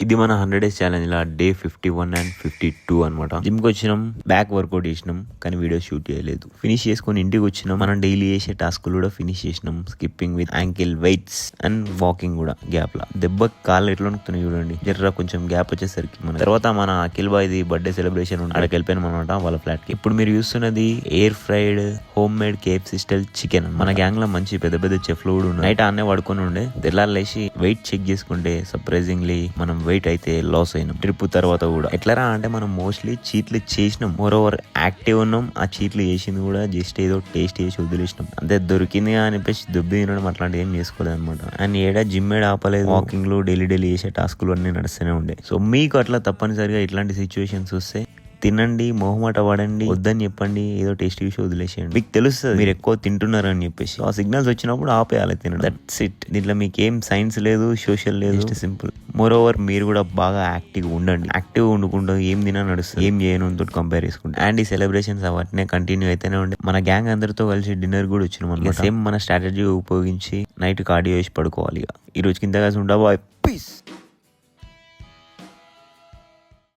ఇది మన 100 days challenge law day 51 and 52 అనమాట. జిమ్ కి వచ్చినాం, బ్యాక్ వర్కౌట్ చేసినాం, కానీ వీడియో షూట్ చేయలేదు. ఫినిష్ చేసుకుని ఇంటికి వచ్చినాం. మనం డైలీ చేసే టాస్క్ కూడా ఫినిష్ చేసినాం. Skipping with ankle weights and walking కూడా గ్యాప్ లా. దెబ్బ కాళ్ళు ఎట్లా నొక్కుతున్నాయి చూడండి. జర్రా కొంచెం గ్యాప్ వచ్చేసరికి మన తర్వాత మన అఖిల్ బాయ్ ది బర్త్డే సెలబ్రేషన్ అక్కడికి వెళ్ళిపోయినాం అనమాట వాళ్ళ ఫ్లాట్ కి. ఇప్పుడు మీరు చూస్తున్నది air fried homemade KFC style chicken. మన గ్యాంగ్ లో మంచి పెద్ద పెద్ద చెఫ్లు కూడా ఉన్నాయి. నైట్ ఆనే పడుకొని ఉండే తెల్లారు లేచి వెయిట్ చెక్ చేసుకుంటే సర్ప్రైజింగ్లీ మనం వెయిట్ అయితే లాస్ అయినాం. ట్రిప్ తర్వాత కూడా ఎట్లరా అంటే మనం మోస్ట్లీ చీట్లు చేసినాం. మోర్ ఓవర్ యాక్టివ్ ఉన్నాం. ఆ చీట్లు చేసింది కూడా జస్ట్ ఏదో టేస్ట్ చేసి వదిలేసినాం. అంతే దొరికింది అనిపించి దుబ్బి తినడం అట్లాంటి ఏం చేసుకోలేదు అనమాట. అండ్ ఏడా జిమ్ ఏడా ఆపలేదు. వాకింగ్ లో డైలీ చేసే టాస్కులు అన్ని నడుస్తూనే ఉండే. సో మీకు అట్లా తప్పనిసరిగా ఇట్లాంటి సిచ్యువేషన్స్ వస్తే తినండి, మొహమాట పడండి, వద్దని చెప్పండి, ఏదో టేస్ట్ చూసి వదిలేసేయండి. మీకు తెలుస్తుంది మీరు ఎక్కువ తింటున్నారు అని చెప్పేసి. ఆ సిగ్నల్స్ వచ్చినప్పుడు ఆపేయాలి తినడం. That's it. దీంట్లో మీకు ఏం సైన్స్ లేదు, సోషల్ లేదు, జస్ట్ సింపుల్. మోర్ ఓవర్ మీరు కూడా బాగా యాక్టివ్గా ఉండండి. యాక్టివ్గా ఉండకుండా ఏం తినా నడుస్తుంది, ఏం చేయను తోటి కంపేర్ చేసుకుంటే. అండ్ ఈ సెలబ్రేషన్స్ అవన్నీ కంటిన్యూ అయితేనే ఉండే. మన గ్యాంగ్ అందరితో కలిసి డిన్నర్ కూడా వచ్చినాం అనమాట. సేమ్ మన స్ట్రాటజీ ఉపయోగించి నైట్ కార్డియో వేసి పడుకోవాలి. ఈ రోజు కింద కలిసి ఉండవా. పీస్.